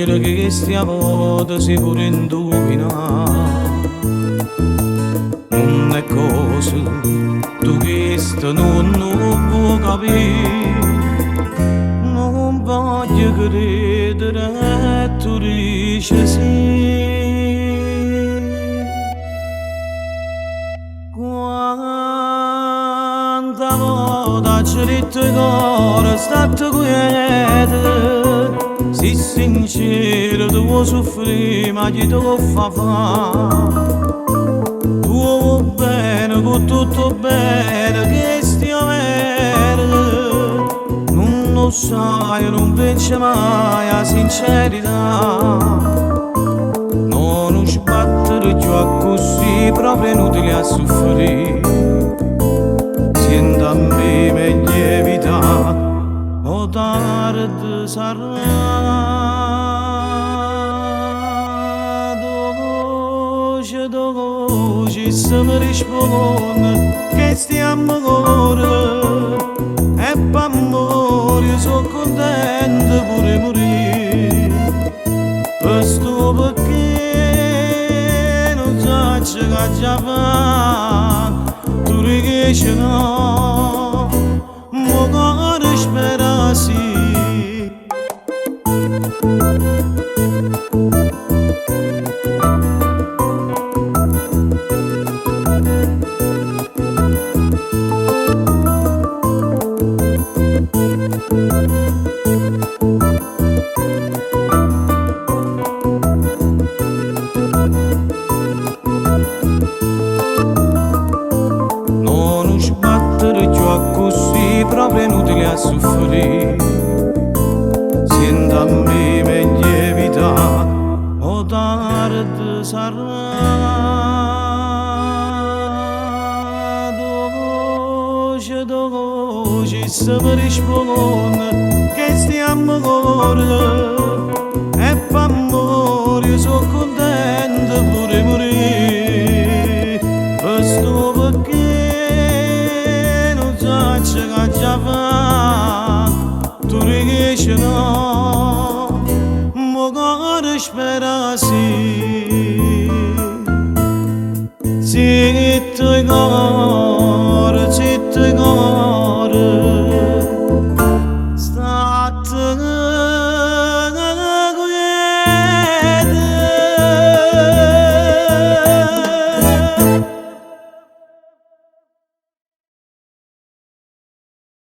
leggere che stiamo si pure indovina. Non è cosa tu che non puoi capire. Non voglio credere tu dici sì. Quanta volta ci detto il cuore state quiete. Si sincero tu vuoi soffrire ma chi te lo fa fare. Tu vuoi bene con tutto bene che stia vero. Non lo sai, non vince mai la sincerità. Non sbattere più a così, proprio inutile a soffrire. Sento a me meglio evitare o tardi sarà. Doce se mi risponde che stiamo ancora. E per amore io sono contento pure morire. Questo perché non so che già fa. Tu riesci no, mo cuore spera sì. Non sbattere più a così, proprio inutile a soffrire. Sento a me meglio evitare o tardi sarà. Doce se mi risponde che stiamo ancora. E per amore io sono contento pure morire. Questo perché non so che già fa. Tu riesci no, mo cuore spera sì. Zitto i cuore,